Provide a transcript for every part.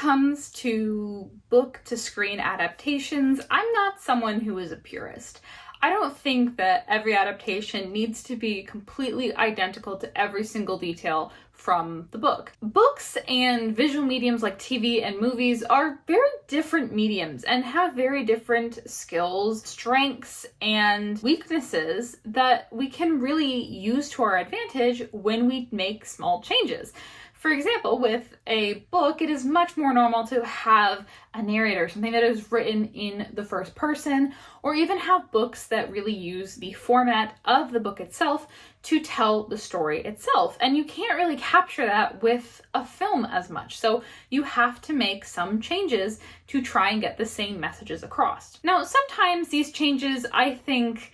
comes to book to screen adaptations, I'm not someone who is a purist. I don't think that every adaptation needs to be completely identical to every single detail from the book. Books and visual mediums like TV and movies are very different mediums and have very different skills, strengths, and weaknesses that we can really use to our advantage when we make small changes. For example, with a book, it is much more normal to have a narrator, something that is written in the first person, or even have books that really use the format of the book itself to tell the story itself. And you can't really capture that with a film as much. So you have to make some changes to try and get the same messages across. Now, sometimes these changes, I think,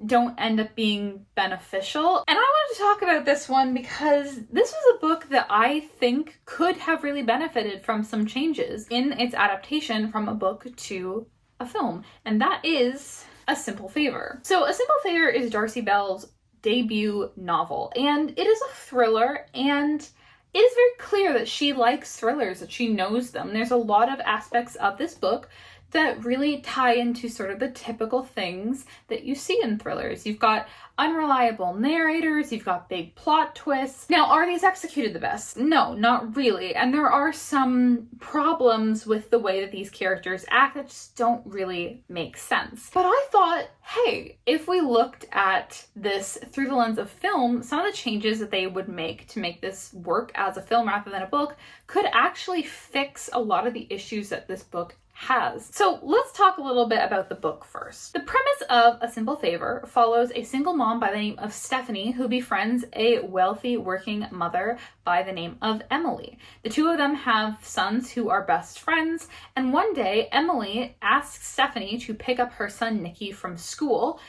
don't end up being beneficial. And I wanted to talk about this one because this was a book that I think could have really benefited from some changes in its adaptation from a book to a film. And that is A Simple Favor. So A Simple Favor is Darcy Bell's debut novel, and it is a thriller, and it is very clear that she likes thrillers, that she knows them. There's a lot of aspects of this book that really tie into sort of the typical things that you see in thrillers. You've got unreliable narrators, you've got big plot twists. Now, are these executed the best? No, not really. And there are some problems with the way that these characters act that just don't really make sense. But I thought, hey, if we looked at this through the lens of film, some of the changes that they would make to make this work as a film rather than a book could actually fix a lot of the issues that this book has. So let's talk a little bit about the book first. The premise of A Simple Favor follows a single mom by the name of Stephanie who befriends a wealthy working mother by the name of Emily. The two of them have sons who are best friends, and one day Emily asks Stephanie to pick up her son Nicky from school,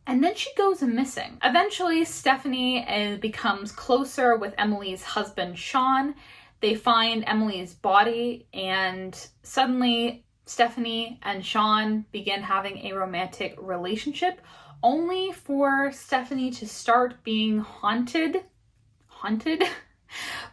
and then she goes missing. Eventually, Stephanie becomes closer with Emily's husband, Sean. They find Emily's body, and suddenly Stephanie and Sean begin having a romantic relationship, only for Stephanie to start being haunted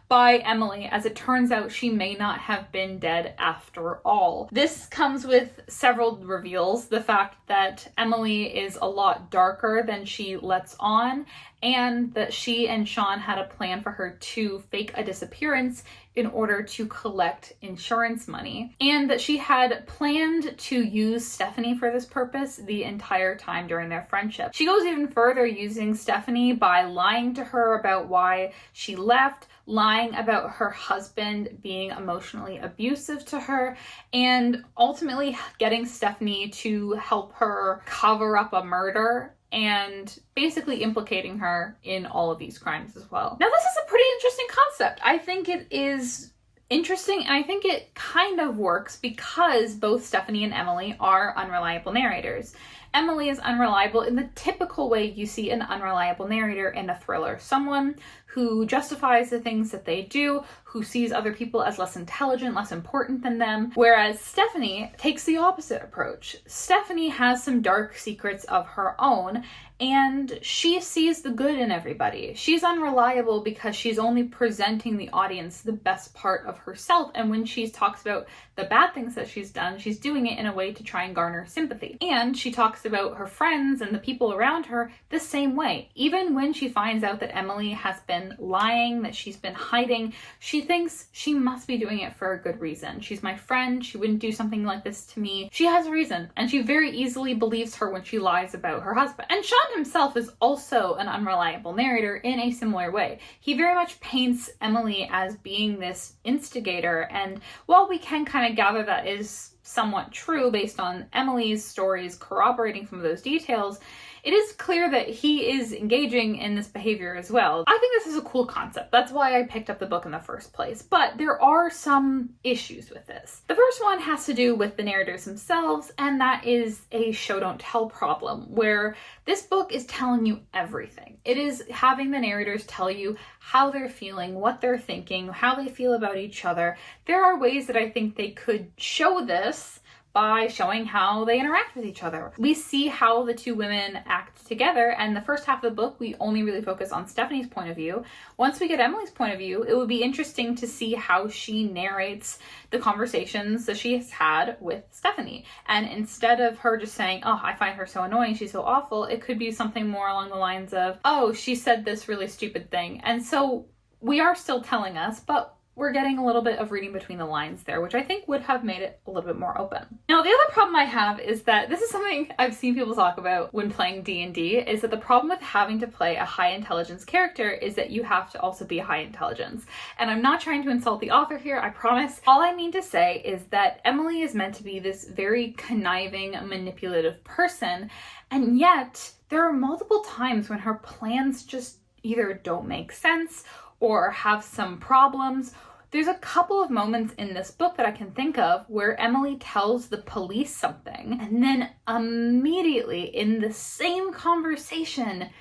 by Emily, as it turns out she may not have been dead after all. This comes with several reveals. The fact that Emily is a lot darker than she lets on, and that she and Sean had a plan for her to fake a disappearance in order to collect insurance money, and that she had planned to use Stephanie for this purpose the entire time during their friendship. She goes even further, using Stephanie by lying to her about why she left, lying about her husband being emotionally abusive to her, and ultimately getting Stephanie to help her cover up a murder and basically implicating her in all of these crimes as well. Now, this is a pretty interesting concept. I think it is interesting, and I think it kind of works because both Stephanie and Emily are unreliable narrators. Emily is unreliable in the typical way you see an unreliable narrator in a thriller. Someone who justifies the things that they do, who sees other people as less intelligent, less important than them. Whereas Stephanie takes the opposite approach. Stephanie has some dark secrets of her own, and she sees the good in everybody. She's unreliable because she's only presenting the audience the best part of herself, and when she talks about the bad things that she's done, she's doing it in a way to try and garner sympathy. And she talks about her friends and the people around her the same way. Even when she finds out that Emily has been lying, that she's been hiding, she thinks she must be doing it for a good reason. She's my friend, she wouldn't do something like this to me. She has a reason, and she very easily believes her when she lies about her husband. And Sean himself is also an unreliable narrator in a similar way. He very much paints Emily as being this instigator, and while we can kind of gather that is somewhat true based on Emily's stories corroborating some of those details, it is clear that he is engaging in this behavior as well. I think this is a cool concept. That's why I picked up the book in the first place. But there are some issues with this. The first one has to do with the narrators themselves, and that is a show don't tell problem, where this book is telling you everything. It is having the narrators tell you how they're feeling, what they're thinking, how they feel about each other. There are ways that I think they could show this, by showing how they interact with each other. We see how the two women act together, and the first half of the book, we only really focus on Stephanie's point of view. Once we get Emily's point of view, it would be interesting to see how she narrates the conversations that she has had with Stephanie. And instead of her just saying, oh, I find her so annoying, she's so awful, it could be something more along the lines of, oh, she said this really stupid thing. And so we are still telling us, but we're getting a little bit of reading between the lines there, which I think would have made it a little bit more open. Now, the other problem I have is that this is something I've seen people talk about when playing D&D, is that the problem with having to play a high intelligence character is that you have to also be high intelligence. And I'm not trying to insult the author here, I promise. All I mean to say is that Emily is meant to be this very conniving, manipulative person, and yet there are multiple times when her plans just either don't make sense or have some problems. There's a couple of moments in this book that I can think of where Emily tells the police something and then immediately in the same conversation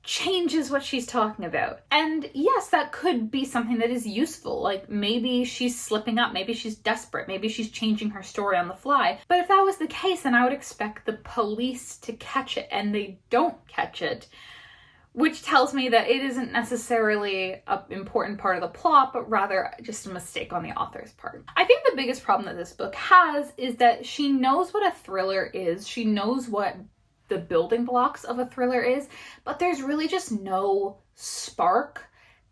changes what she's talking about. And yes, that could be something that is useful. Like maybe she's slipping up, maybe she's desperate, maybe she's changing her story on the fly. But if that was the case, then I would expect the police to catch it, and they don't catch it, which tells me that it isn't necessarily an important part of the plot, but rather just a mistake on the author's part. I think the biggest problem that this book has is that she knows what a thriller is. She knows what the building blocks of a thriller is, but there's really just no spark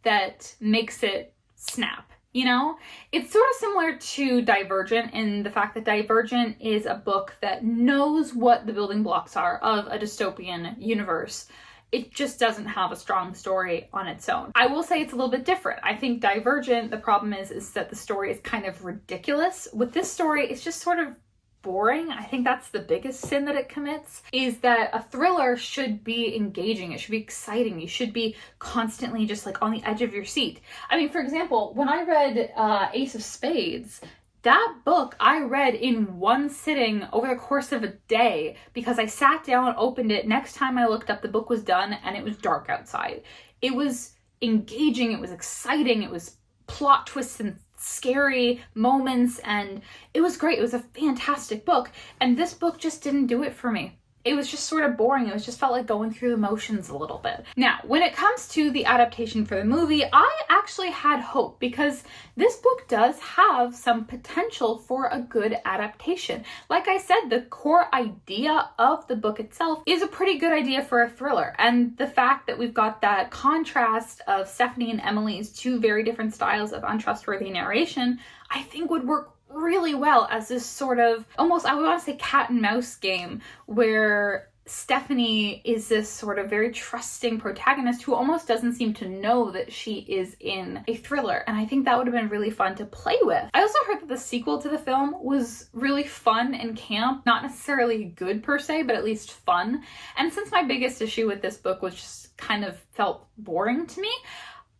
that makes it snap. You know, it's sort of similar to Divergent in the fact that Divergent is a book that knows what the building blocks are of a dystopian universe. It just doesn't have a strong story on its own. I will say it's a little bit different. I think Divergent, the problem is that the story is kind of ridiculous. With this story, it's just sort of boring. I think that's the biggest sin that it commits, is that a thriller should be engaging. It should be exciting. You should be constantly just like on the edge of your seat. I mean, for example, when I read Ace of Spades, that book I read in one sitting over the course of a day because I sat down, opened it. Next time I looked up, the book was done and it was dark outside. It was engaging, it was exciting, it was plot twists and scary moments, and it was great. It was a fantastic book, and this book just didn't do it for me. It was just sort of boring. It was just felt like going through the motions a little bit. Now, when it comes to the adaptation for the movie, I actually had hope because this book does have some potential for a good adaptation. Like I said, the core idea of the book itself is a pretty good idea for a thriller. And the fact that we've got that contrast of Stephanie and Emily's two very different styles of untrustworthy narration, I think would work really well as this sort of almost, I would want to say, cat and mouse game where Stephanie is this sort of very trusting protagonist who almost doesn't seem to know that she is in a thriller, and I think that would have been really fun to play with. I also heard that the sequel to the film was really fun and camp, not necessarily good per se, but at least fun. And since my biggest issue with this book was just kind of felt boring to me,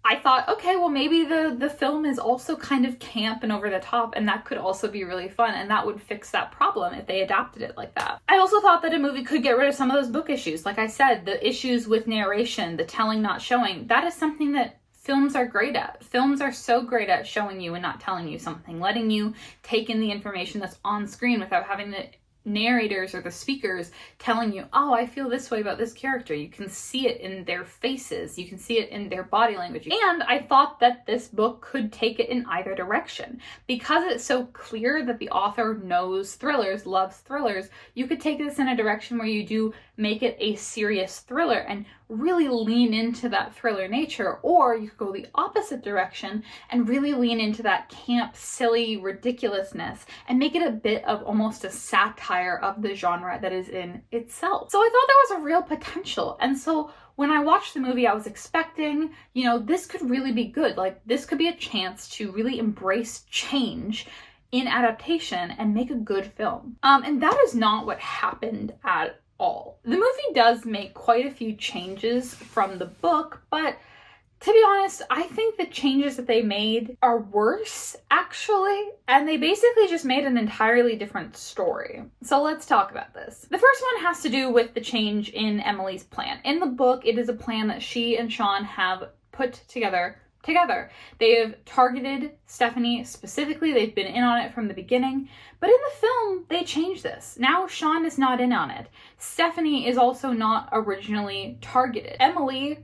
I thought, okay, well maybe the film is also kind of camp and over the top, and that could also be really fun, and that would fix that problem if they adapted it like that. I also thought that a movie could get rid of some of those book issues. Like I said, the issues with narration, the telling not showing, that is something that films are great at. Films are so great at showing you and not telling you something, letting you take in the information that's on screen without having the narrators or the speakers telling you, oh, I feel this way about this character. You can see it in their faces. You can see it in their body language. And I thought that this book could take it in either direction. Because it's so clear that the author knows thrillers, loves thrillers, you could take this in a direction where you do make it a serious thriller and really lean into that thriller nature, or you could go the opposite direction and really lean into that camp, silly ridiculousness and make it a bit of almost a satire of the genre that is in itself. So I thought there was a real potential. And so when I watched the movie, I was expecting, you know, this could really be good. Like, this could be a chance to really embrace change in adaptation and make a good film. And that is not what happened at all. The movie does make quite a few changes from the book, but to be honest, I think the changes that they made are worse, actually, and they basically just made an entirely different story. So let's talk about this. The first one has to do with the change in Emily's plan. In the book, it is a plan that she and Sean have put together together. They have targeted Stephanie specifically. They've been in on it from the beginning. But in the film, they changed this. Now Sean is not in on it. Stephanie is also not originally targeted. Emily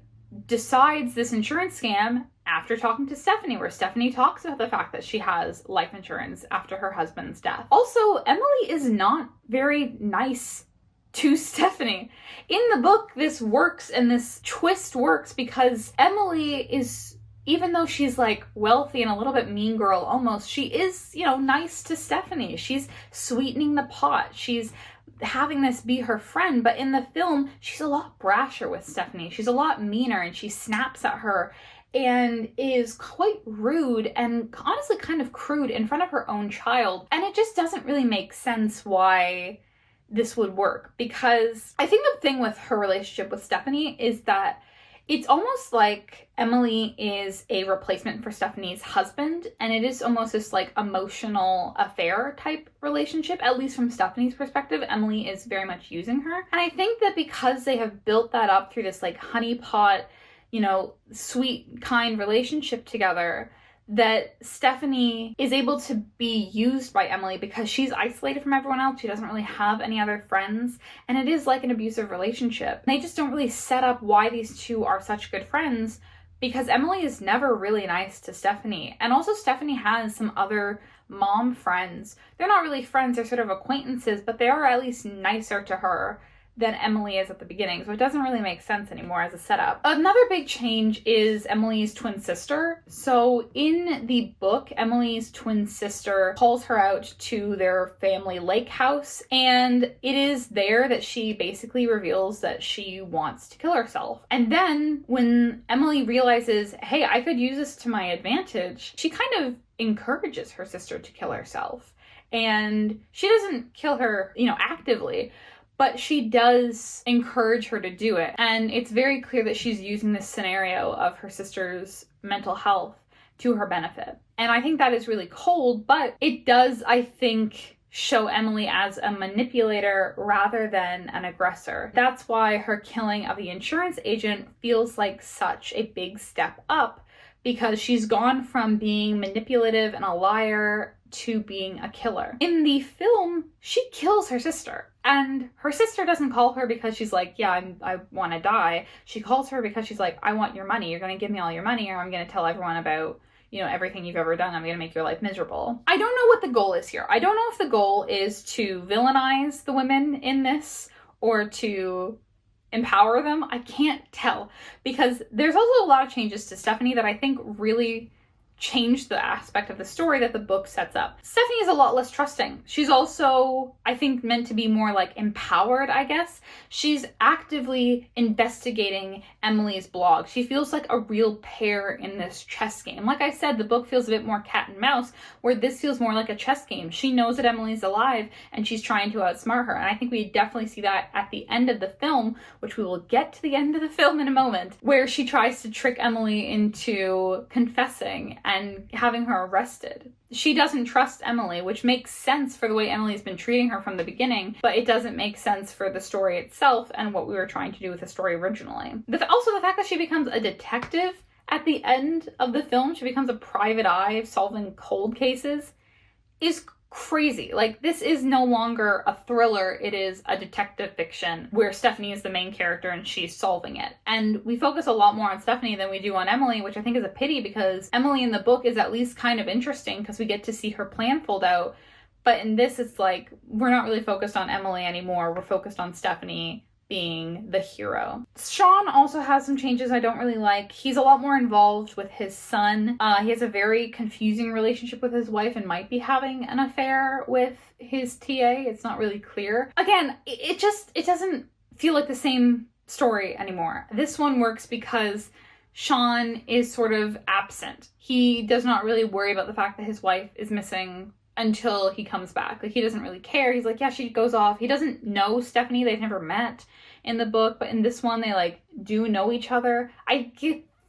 decides this insurance scam after talking to Stephanie, where Stephanie talks about the fact that she has life insurance after her husband's death. Also, Emily is not very nice to Stephanie. In the book, this works and this twist works because Emily is, even though she's like wealthy and a little bit mean girl almost, she is, nice to Stephanie. She's sweetening the pot. She's having this be her friend. But in the film, she's a lot brasher with Stephanie. She's a lot meaner and she snaps at her and is quite rude and honestly kind of crude in front of her own child. And it just doesn't really make sense why this would work, because I think the thing with her relationship with Stephanie is that it's almost like Emily is a replacement for Stephanie's husband, and it is almost this like emotional affair type relationship, at least from Stephanie's perspective. Emily is very much using her. And I think that because they have built that up through this like honeypot, sweet, kind relationship together, that Stephanie is able to be used by Emily because she's isolated from everyone else. She doesn't really have any other friends. And it is like an abusive relationship. They just don't really set up why these two are such good friends, because Emily is never really nice to Stephanie. And also Stephanie has some other mom friends. They're not really friends, they're sort of acquaintances, but they are at least nicer to her than Emily is at the beginning, so it doesn't really make sense anymore as a setup. Another big change is Emily's twin sister. So in the book, Emily's twin sister calls her out to their family lake house, and it is there that she basically reveals that she wants to kill herself. And then when Emily realizes, hey, I could use this to my advantage, she kind of encourages her sister to kill herself. And she doesn't kill her, actively, but she does encourage her to do it. And it's very clear that she's using this scenario of her sister's mental health to her benefit. And I think that is really cold, but it does, I think, show Emily as a manipulator rather than an aggressor. That's why her killing of the insurance agent feels like such a big step up, because she's gone from being manipulative and a liar to being a killer. In the film, she kills her sister. And her sister doesn't call her because she's like, yeah, I want to die. She calls her because she's like, I want your money. You're going to give me all your money, or I'm going to tell everyone about, everything you've ever done. I'm going to make your life miserable. I don't know what the goal is here. I don't know if the goal is to villainize the women in this or to empower them. I can't tell, because there's also a lot of changes to Stephanie that I think really change the aspect of the story that the book sets up. Stephanie is a lot less trusting. She's also, I think, meant to be more like empowered, I guess. She's actively investigating Emily's blog. She feels like a real pair in this chess game. Like I said, the book feels a bit more cat and mouse, where this feels more like a chess game. She knows that Emily's alive and she's trying to outsmart her. And I think we definitely see that at the end of the film, which we will get to the end of the film in a moment, where she tries to trick Emily into confessing and having her arrested. She doesn't trust Emily, which makes sense for the way Emily's been treating her from the beginning, but it doesn't make sense for the story itself and what we were trying to do with the story originally. Also, the fact that she becomes a detective at the end of the film, she becomes a private eye solving cold cases, is crazy. Like, this is no longer a thriller, it is a detective fiction where Stephanie is the main character and she's solving it. And we focus a lot more on Stephanie than we do on Emily, which I think is a pity, because Emily in the book is at least kind of interesting because we get to see her plan fold out. But in this, it's like, we're not really focused on Emily anymore. We're focused on Stephanie being the hero. Sean also has some changes I don't really like. He's a lot more involved with his son. He has a very confusing relationship with his wife and might be having an affair with his TA. It's not really clear. Again, it doesn't feel like the same story anymore. This one works because Sean is sort of absent. He does not really worry about the fact that his wife is missing until he comes back. Like, he doesn't really care. He's like, yeah, she goes off. He doesn't know Stephanie. They've never met in the book, but in this one, they like do know each other. I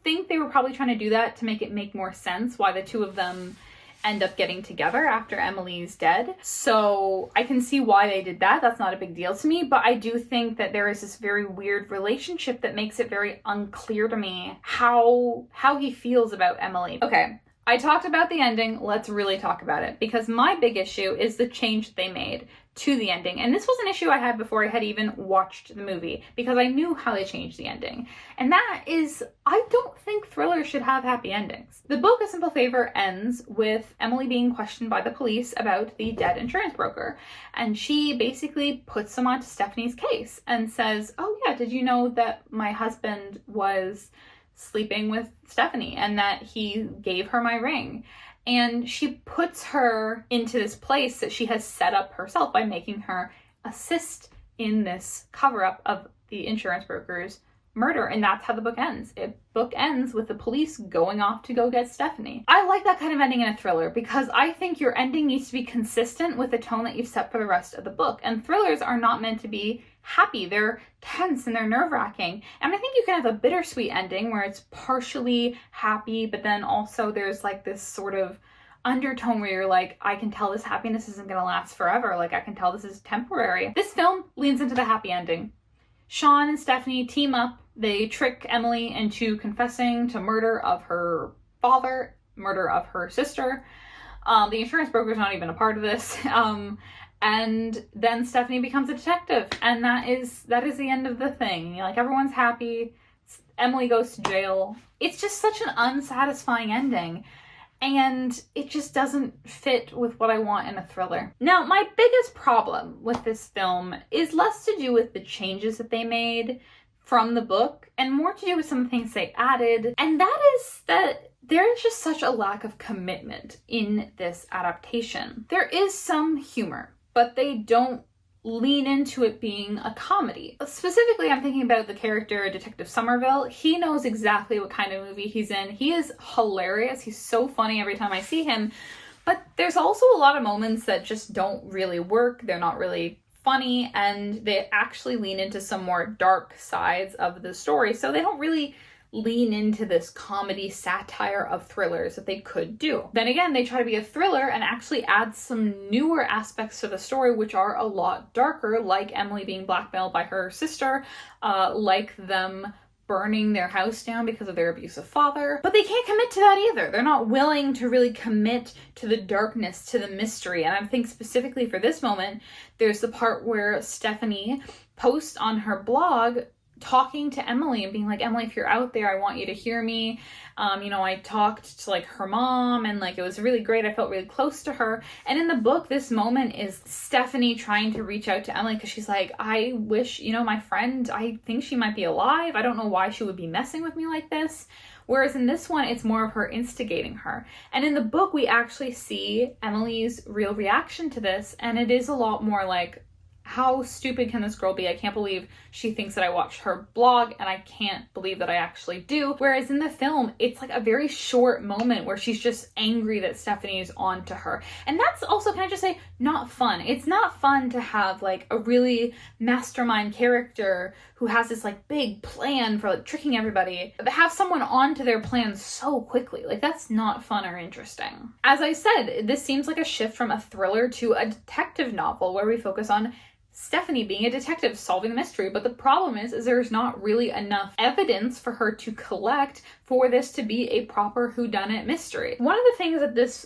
think they were probably trying to do that to make it make more sense why the two of them end up getting together after Emily's dead. So I can see why they did that. That's not a big deal to me, but I do think that there is this very weird relationship that makes it very unclear to me how he feels about Emily. Okay, I talked about the ending. Let's really talk about it, because my big issue is the change that they made to the ending. And this was an issue I had before I had even watched the movie, because I knew how they changed the ending. And that is, I don't think thrillers should have happy endings. The book A Simple Favor ends with Emily being questioned by the police about the dead insurance broker. And she basically puts them onto Stephanie's case and says, oh yeah, did you know that my husband was sleeping with Stephanie and that he gave her my ring? And she puts her into this place that she has set up herself by making her assist in this cover-up of the insurance broker's murder. And that's how the book ends. The book ends with the police going off to go get Stephanie. I like that kind of ending in a thriller, because I think your ending needs to be consistent with the tone that you've set for the rest of the book. And thrillers are not meant to be happy. They're tense and they're nerve-wracking. And I think you can have a bittersweet ending where it's partially happy, but then also there's like this sort of undertone where you're like, I can tell this happiness isn't going to last forever. Like, I can tell this is temporary. This film leans into the happy ending. Sean and Stephanie team up. They trick Emily into confessing to murder of her father, murder of her sister. The insurance broker's not even a part of this. And then Stephanie becomes a detective, and that is the end of the thing. Like, everyone's happy. Emily goes to jail. It's just such an unsatisfying ending, and it just doesn't fit with what I want in a thriller. Now, my biggest problem with this film is less to do with the changes that they made from the book and more to do with some things they added, and that is that there is just such a lack of commitment in this adaptation. There is some humor, but they don't lean into it being a comedy. Specifically, I'm thinking about the character Detective Somerville. He knows exactly what kind of movie he's in. He is hilarious. He's so funny every time I see him. But there's also a lot of moments that just don't really work. They're not really funny, and they actually lean into some more dark sides of the story. So they don't really lean into this comedy satire of thrillers that they could do. Then again, they try to be a thriller and actually add some newer aspects to the story, which are a lot darker, like Emily being blackmailed by her sister, like them burning their house down because of their abusive father. But they can't commit to that either. They're not willing to really commit to the darkness, to the mystery. And I think specifically for this moment, there's the part where Stephanie posts on her blog talking to Emily and being like, Emily, if you're out there, I want you to hear me. I talked to like her mom, and like it was really great. I felt really close to her. And in the book, this moment is Stephanie trying to reach out to Emily because she's like, I wish, my friend, I think she might be alive. I don't know why she would be messing with me like this. Whereas in this one, it's more of her instigating her. And in the book, we actually see Emily's real reaction to this, and it is a lot more like, how stupid can this girl be? I can't believe she thinks that I watched her blog, and I can't believe that I actually do. Whereas in the film, it's like a very short moment where she's just angry that Stephanie is on to her. And that's also, can I just say, not fun. It's not fun to have like a really mastermind character who has this like big plan for like tricking everybody, but have someone on to their plan so quickly. Like, that's not fun or interesting. As I said, this seems like a shift from a thriller to a detective novel where we focus on Stephanie being a detective solving the mystery. But the problem is there's not really enough evidence for her to collect for this to be a proper whodunit mystery. One of the things that this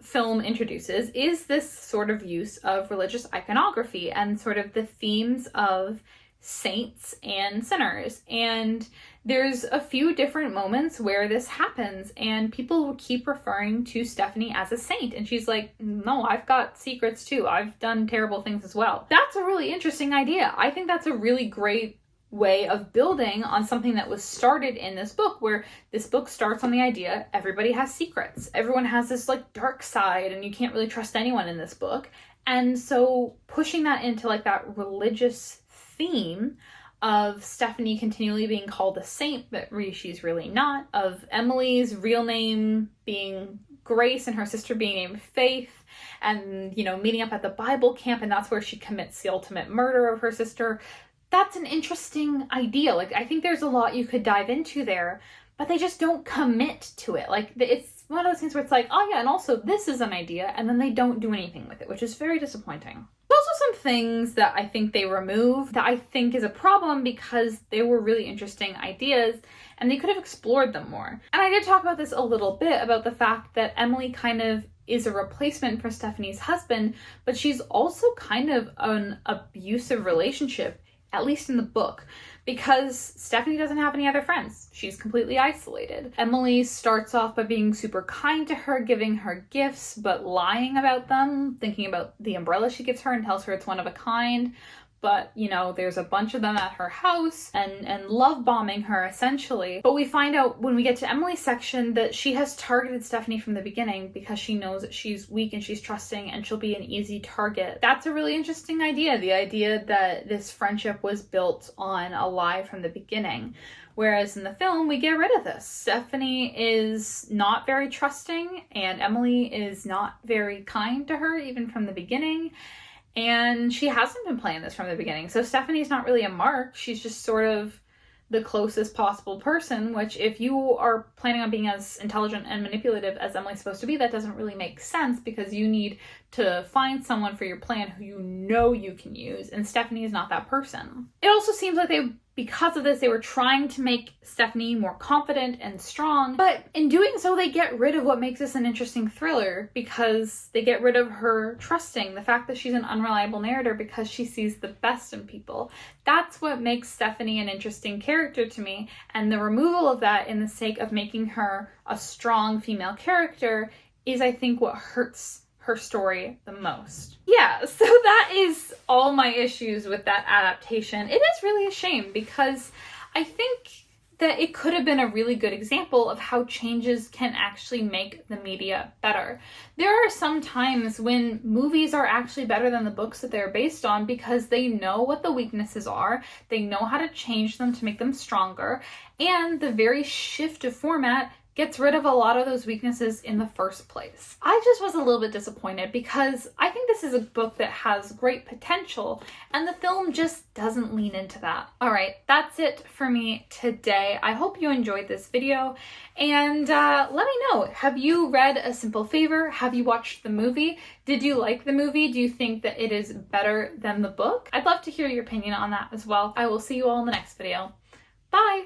film introduces is this sort of use of religious iconography and sort of the themes of saints and sinners. And there's a few different moments where this happens, and people will keep referring to Stephanie as a saint. And she's like, no, I've got secrets too. I've done terrible things as well. That's a really interesting idea. I think that's a really great way of building on something that was started in this book, where this book starts on the idea everybody has secrets. Everyone has this like dark side, and you can't really trust anyone in this book. And so pushing that into like that religious theme of Stephanie continually being called a saint, but she's really not, of Emily's real name being Grace and her sister being named Faith, and, meeting up at the Bible camp, and that's where she commits the ultimate murder of her sister. That's an interesting idea. Like, I think there's a lot you could dive into there, but they just don't commit to it. Like, it's one of those things where it's like, oh yeah, and also this is an idea, and then they don't do anything with it, which is very disappointing. There's also some things that I think they removed that I think is a problem because they were really interesting ideas and they could have explored them more. And I did talk about this a little bit, about the fact that Emily kind of is a replacement for Stephanie's husband, but she's also kind of an abusive relationship, at least in the book, because Stephanie doesn't have any other friends. She's completely isolated. Emily starts off by being super kind to her, giving her gifts, but lying about them, thinking about the umbrella she gives her and tells her it's one of a kind. But, you know, there's a bunch of them at her house and love bombing her, essentially. But we find out when we get to Emily's section that she has targeted Stephanie from the beginning because she knows that she's weak and she's trusting and she'll be an easy target. That's a really interesting idea, the idea that this friendship was built on a lie from the beginning. Whereas in the film, we get rid of this. Stephanie is not very trusting and Emily is not very kind to her, even from the beginning. And she hasn't been playing this from the beginning. So Stephanie's not really a mark. She's just sort of the closest possible person, which if you are planning on being as intelligent and manipulative as Emily's supposed to be, that doesn't really make sense because you need to find someone for your plan who you know you can use. And Stephanie is not that person. It also seems like because of this, they were trying to make Stephanie more confident and strong, but in doing so, they get rid of what makes this an interesting thriller because they get rid of her trusting, the fact that she's an unreliable narrator because she sees the best in people. That's what makes Stephanie an interesting character to me, and the removal of that in the sake of making her a strong female character is, I think, what hurts her story the most. Yeah, so that is all my issues with that adaptation. It is really a shame because I think that it could have been a really good example of how changes can actually make the media better. There are some times when movies are actually better than the books that they're based on because they know what the weaknesses are, they know how to change them to make them stronger, and the very shift of format gets rid of a lot of those weaknesses in the first place. I just was a little bit disappointed because I think this is a book that has great potential and the film just doesn't lean into that. All right, that's it for me today. I hope you enjoyed this video and let me know, have you read A Simple Favor? Have you watched the movie? Did you like the movie? Do you think that it is better than the book? I'd love to hear your opinion on that as well. I will see you all in the next video. Bye!